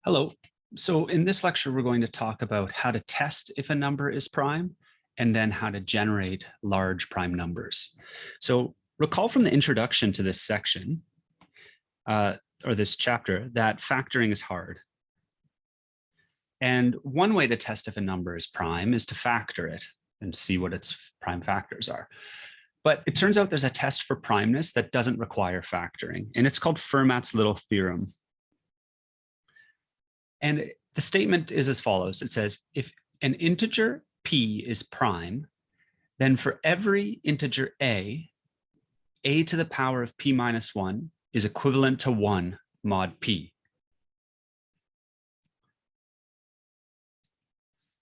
Hello. So in this lecture, we're going to talk about how to test if a number is prime and then how to generate large prime numbers. So recall from the introduction to this section or this chapter that factoring is hard. And one way to test if a number is prime is to factor it and see what its prime factors are. But it turns out there's a test for primeness that doesn't require factoring, and it's called Fermat's little theorem. And the statement is as follows. It says, if an integer p is prime, then for every integer a to the power of p minus 1 is equivalent to 1 mod p.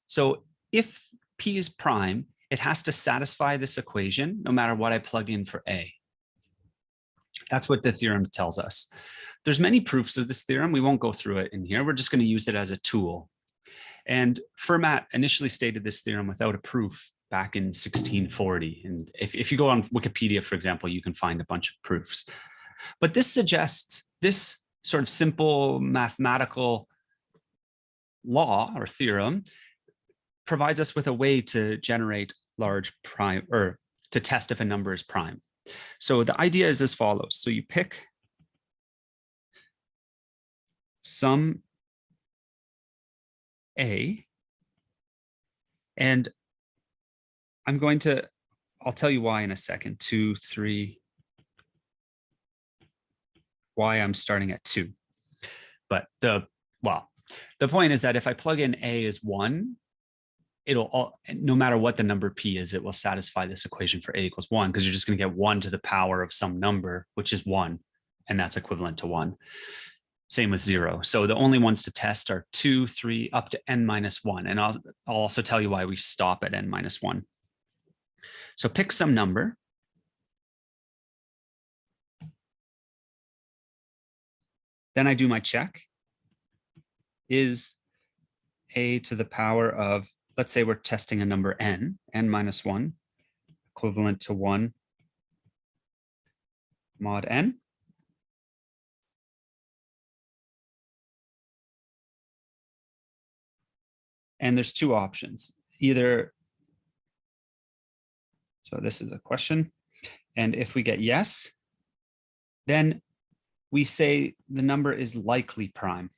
So if p is prime, it has to satisfy this equation no matter what I plug in for a. That's what the theorem tells us. There's many proofs of this theorem. We won't go through it in here. We're just going to use it as a tool. And Fermat initially stated this theorem without a proof back in 1640. And if you go on Wikipedia, for example, you can find a bunch of proofs. But this suggests this sort of simple mathematical law or theorem provides us with a way to generate large prime, or to test if a number is prime. So the idea is as follows. So you pick some a, and I'll tell you why in a second, 2, 3, why I'm starting at 2. But the point is that if I plug in a as 1, no matter what the number p is, it will satisfy this equation for a equals 1, because you're just going to get 1 to the power of some number, which is 1, and that's equivalent to 1. Same with 0. So the only ones to test are 2, 3, up to n minus 1. And I'll also tell you why we stop at n minus 1. So pick some number. Then I do my check. Is a to the power of, let's say we're testing a number n minus 1, equivalent to 1 mod n. And there's two options. Either, so this is a question, and if we get yes, then we say the number is likely prime.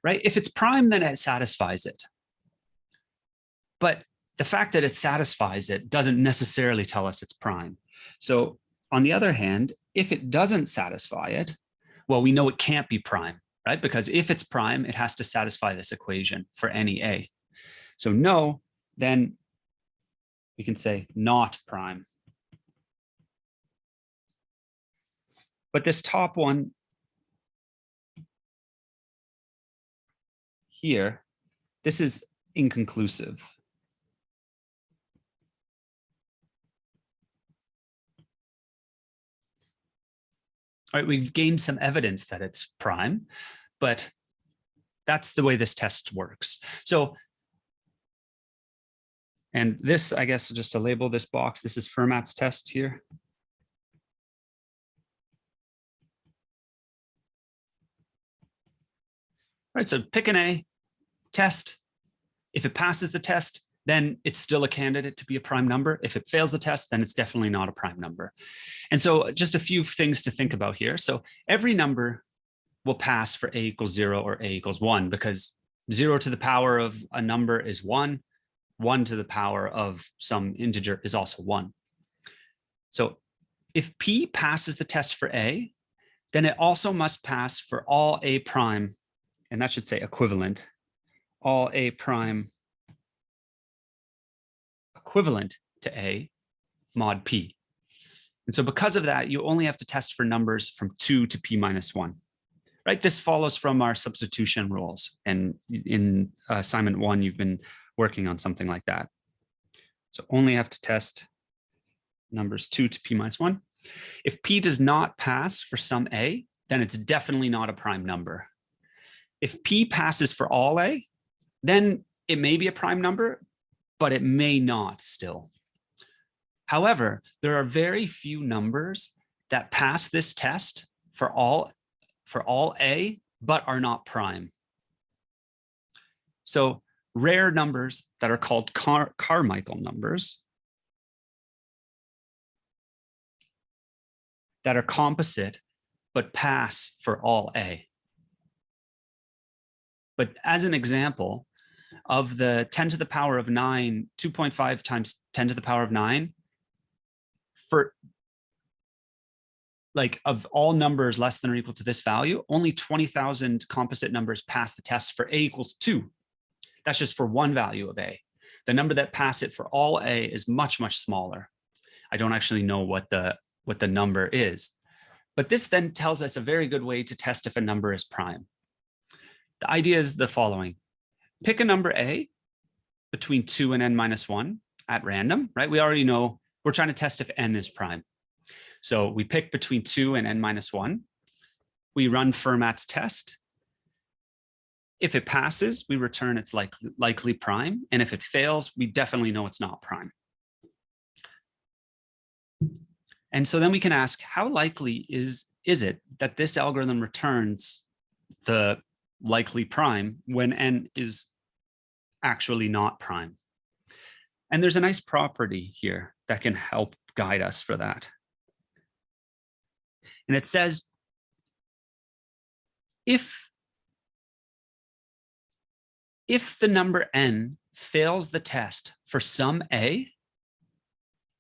Right? If it's prime, then it satisfies it. But the fact that it satisfies it doesn't necessarily tell us it's prime. So on the other hand, if it doesn't satisfy it, well, we know it can't be prime, right? Because if it's prime, it has to satisfy this equation for any a. So no, then we can say not prime. But this top one here, this is inconclusive. All right, we've gained some evidence that it's prime, but that's the way this test works. So, and this, I guess, just to label this box, this is Fermat's test here. All right, so pick an a, test. If it passes the test, then it's still a candidate to be a prime number. If it fails the test, then it's definitely not a prime number. And so just a few things to think about here. So every number will pass for a equals 0 or a equals 1, because 0 to the power of a number is 1, 1 to the power of some integer is also 1. So if p passes the test for a, then it also must pass for all a prime, and that should say equivalent, all a prime equivalent to a mod p. And so because of that, you only have to test for numbers from 2 to p minus 1, right? This follows from our substitution rules. And in assignment 1, you've been working on something like that. So only have to test numbers 2 to p minus 1. If p does not pass for some a, then it's definitely not a prime number. If p passes for all a, then it may be a prime number, but it may not still. However, there are very few numbers that pass this test for all for all A, but are not prime. So rare numbers that are called Carmichael numbers that are composite, but pass for all A. But as an example of the 10 to the power of 9, 2.5 times 10 to the power of 9, for like of all numbers less than or equal to this value, only 20,000 composite numbers pass the test for A equals 2. That's just for one value of A. The number that pass it for all A is much, much smaller. I don't actually know what the number is. But this then tells us a very good way to test if a number is prime. The idea is the following. Pick a number A between 2 and n minus 1 at random, right? We already know we're trying to test if n is prime. So we pick between 2 and n minus 1. We run Fermat's test. If it passes, we return it's likely prime. And if it fails, we definitely know it's not prime. And so then we can ask, how likely is it that this algorithm returns the likely prime when n is actually not prime? And there's a nice property here that can help guide us for that. And it says, if the number n fails the test for some A,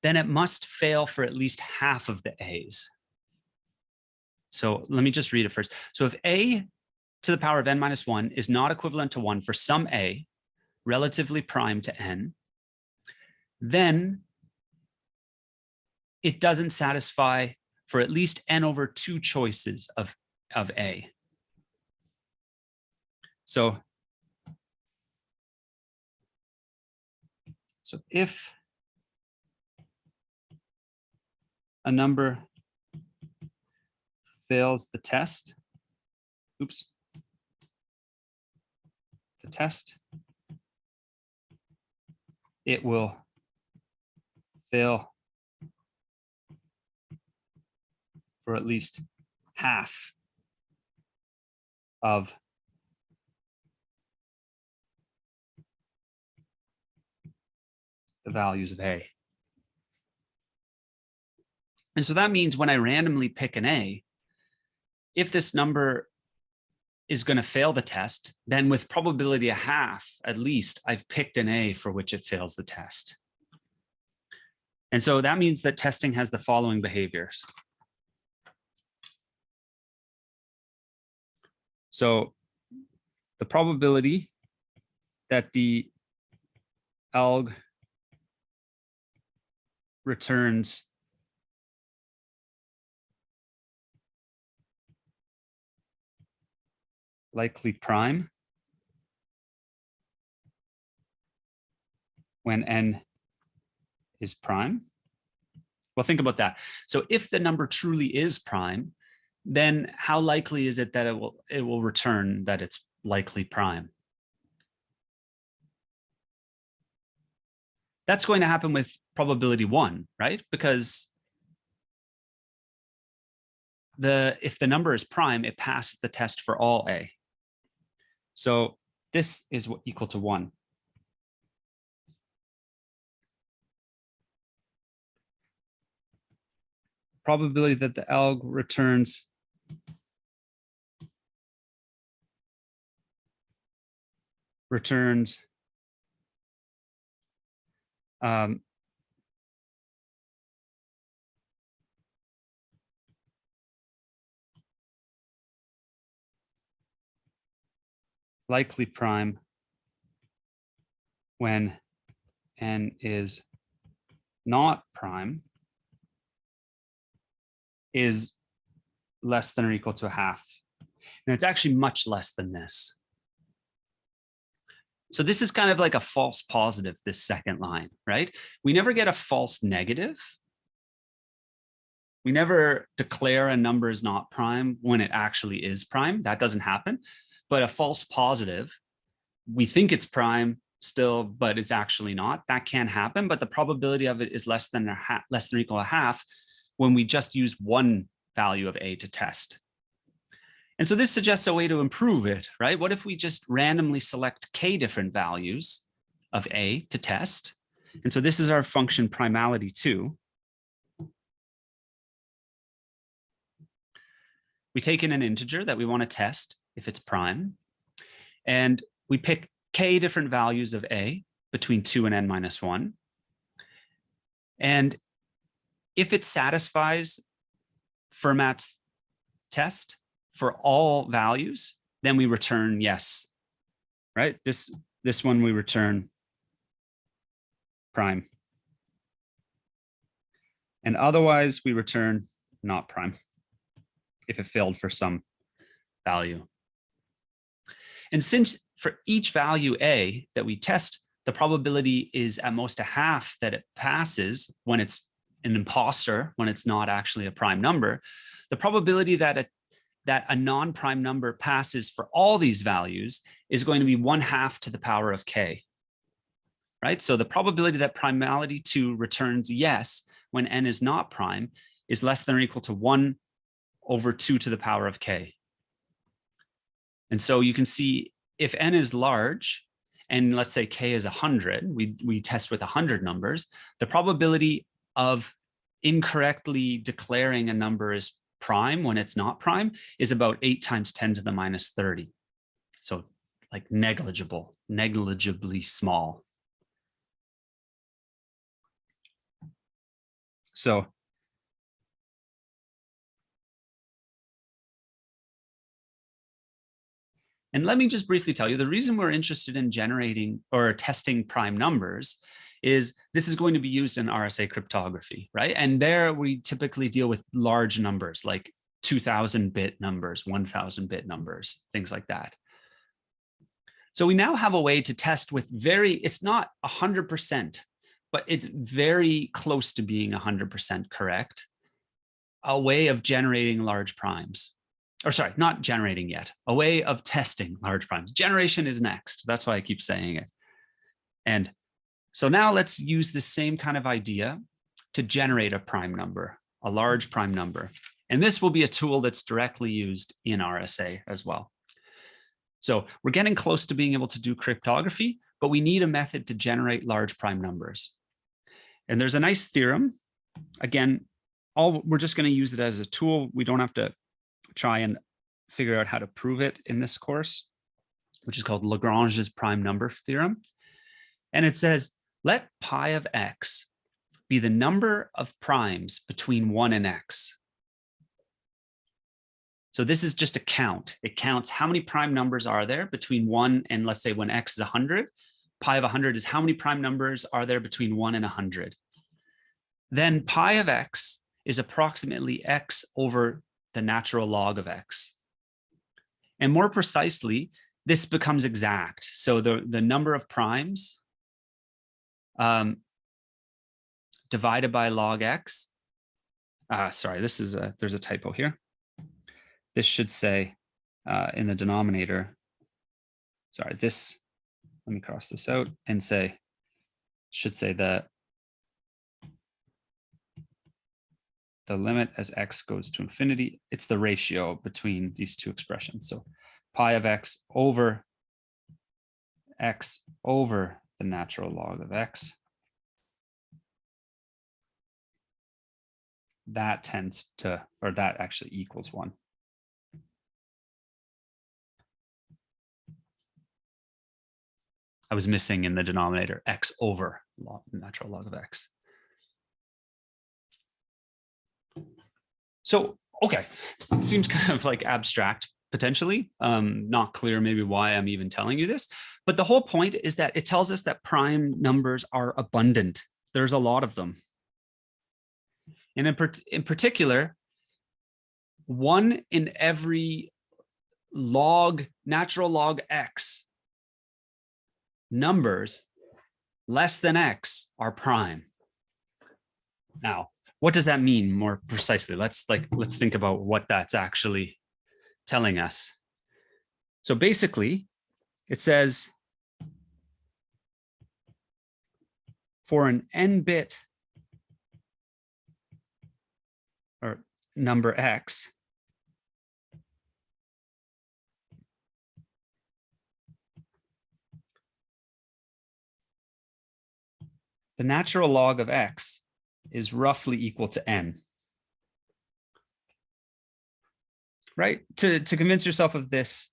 then it must fail for at least half of the A's. So let me just read it first. So if A to the power of n minus 1 is not equivalent to 1 for some A, relatively prime to n, then it doesn't satisfy for at least n over 2 choices of A. So if a number fails the test, it will fail for at least half of the values of A. And so that means when I randomly pick an A, if this number is going to fail the test, then with probability a half, at least, I've picked an A for which it fails the test. And so that means that testing has the following behaviors. So the probability that the alg returns likely prime when n is prime. Well, think about that. So if the number truly is prime, then how likely is it that it will return that it's likely prime? That's going to happen with probability 1, right? Because if the number is prime, it passes the test for all A. So this is equal to 1. Probability that the alg returns likely prime when n is not prime is less than or equal to a half. And it's actually much less than this. So this is kind of like a false positive, this second line, right? We never get a false negative. We never declare a number is not prime when it actually is prime. That doesn't happen. But a false positive, we think it's prime still, but it's actually not. That can happen, but the probability of it is less than or equal to half when we just use one value of A to test. And so this suggests a way to improve it, right? What if we just randomly select k different values of a to test? And so this is our function primality 2. We take in an integer that we want to test if it's prime, and we pick k different values of a between 2 and n minus 1. And if it satisfies Fermat's test for all values, then we return yes, right? This one we return prime. And otherwise we return not prime if it failed for some value. And since for each value a that we test, the probability is at most a half that it passes when it's an imposter, when it's not actually a prime number, the probability that a non-prime number passes for all these values is going to be 1/2 to the power of k, right? So the probability that primality 2 returns yes when n is not prime is less than or equal to 1/2 to the power of k. And so you can see if n is large, and let's say k is 100, we test with 100 numbers, the probability of incorrectly declaring a number as prime when it's not prime is about 8 times 10 to the minus 30. So like negligibly small. So and let me just briefly tell you, the reason we're interested in generating or testing prime numbers is this is going to be used in RSA cryptography, right? And there we typically deal with large numbers like 2000-bit numbers, 1000-bit numbers, things like that. So we now have a way to test with it's not 100%, but it's very close to being 100% correct, a way of generating large primes. Or sorry, not generating yet, a way of testing large primes. Generation is next. That's why I keep saying it. And so now let's use the same kind of idea to generate a prime number, a large prime number. And this will be a tool that's directly used in RSA as well. So we're getting close to being able to do cryptography, but we need a method to generate large prime numbers. And there's a nice theorem. Again, we're just going to use it as a tool. We don't have to try and figure out how to prove it in this course, which is called Lagrange's prime number theorem. And it says, let pi of x be the number of primes between 1 and x. So this is just a count. It counts how many prime numbers are there between 1 and, let's say, when x is 100, pi of 100 is how many prime numbers are there between 1 and 100. Then pi of x is approximately x over the natural log of x. And more precisely, this becomes exact. So the number of primes divided by log x. Sorry, there's a typo here. This should say in the denominator, sorry, let me cross this out and should say that the limit as x goes to infinity, it's the ratio between these two expressions. So pi of x over the natural log of x. That tends to, or that actually equals 1. I was missing in the denominator x over natural log of x. So, okay, it seems kind of like abstract, potentially. Not clear maybe why I'm even telling you this, but the whole point is that it tells us that prime numbers are abundant. There's a lot of them. And in particular, 1 in every natural log x numbers less than x are prime. Now, what does that mean more precisely? Let's think about what that's actually telling us. So basically, it says for an n-bit or number x, the natural log of x is roughly equal to n. Right? To convince yourself of this,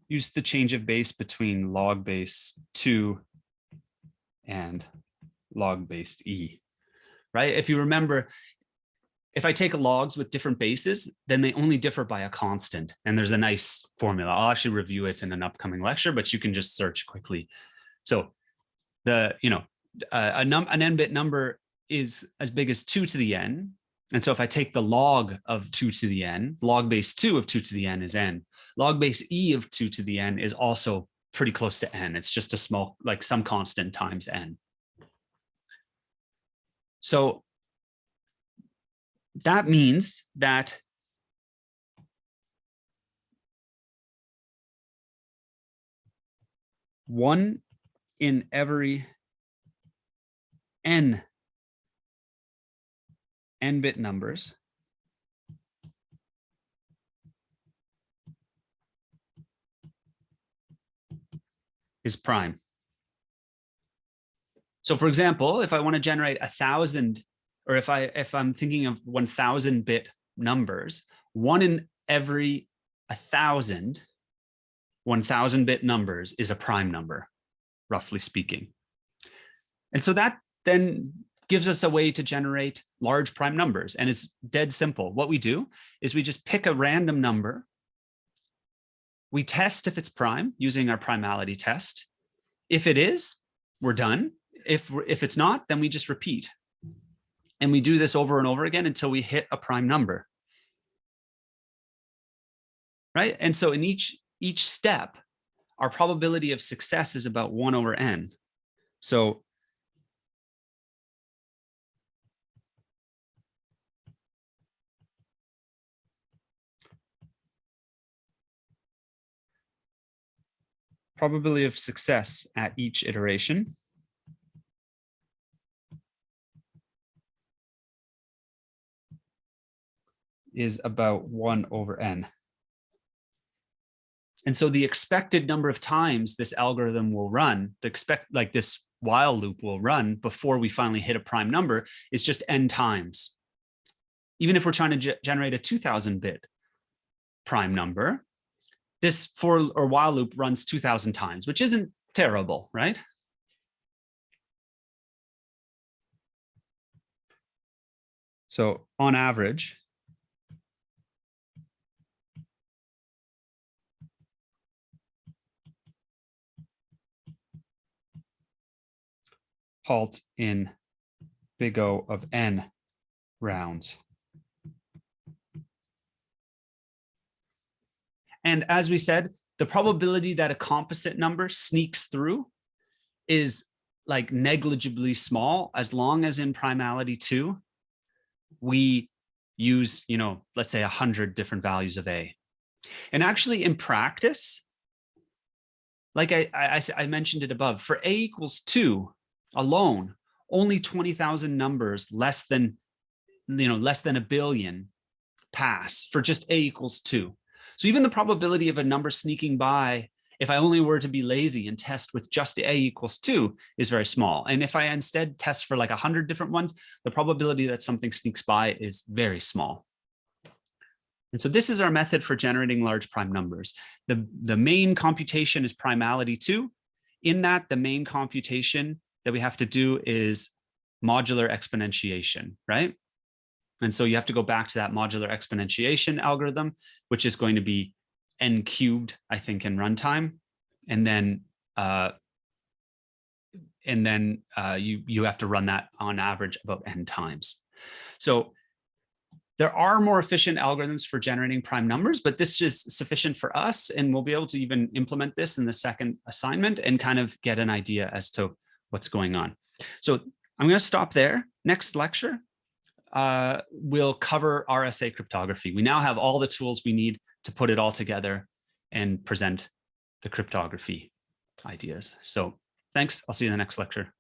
use the change of base between log base 2 and log base e, right? If you remember, if I take logs with different bases, then they only differ by a constant. And there's a nice formula. I'll actually review it in an upcoming lecture, but you can just search quickly. So an n-bit number is as big as 2 to the n. And so if I take the log of 2 to the n, log base 2 of 2 to the n is n. Log base e of 2 to the n is also pretty close to n. It's just a small, like some constant times n. So that means that one in every n-bit numbers is prime. So for example, if I want to generate 1,000, or if I'm thinking of 1,000-bit numbers, one in every 1,000 1,000-bit numbers is a prime number, roughly speaking. And so that then gives us a way to generate large prime numbers. And it's dead simple. What we do is we just pick a random number. We test if it's prime using our primality test. If it is, we're done. If it's not, then we just repeat. And we do this over and over again until we hit a prime number. Right? And so in each step, our probability of success is about 1 over n. So probability of success at each iteration is about 1 over n. And so the expected number of times this algorithm will run, this while loop will run before we finally hit a prime number is just n times. Even if we're trying to generate a 2,000-bit prime number, this for or while loop runs 2,000 times, which isn't terrible, right? So on average, halt in big O of n rounds. And as we said, the probability that a composite number sneaks through is like negligibly small, as long as in Primality 2, we use, let's say 100 different values of A. And actually in practice, like I mentioned it above, for A equals 2 alone, only 20,000 numbers less than a billion pass for just A equals 2. So even the probability of a number sneaking by, if I only were to be lazy and test with just A equals 2, is very small. And if I instead test for like 100 different ones, the probability that something sneaks by is very small. And so this is our method for generating large prime numbers. The main computation is Primality 2. In that, the main computation that we have to do is modular exponentiation, right? And so you have to go back to that modular exponentiation algorithm, which is going to be n cubed, I think, in runtime. And then you have to run that on average about n times. So there are more efficient algorithms for generating prime numbers, but this is sufficient for us. And we'll be able to even implement this in the second assignment and kind of get an idea as to what's going on. So I'm going to stop there. Next lecture, we'll cover RSA cryptography. We now have all the tools we need to put it all together and present the cryptography ideas. So thanks. I'll see you in the next lecture.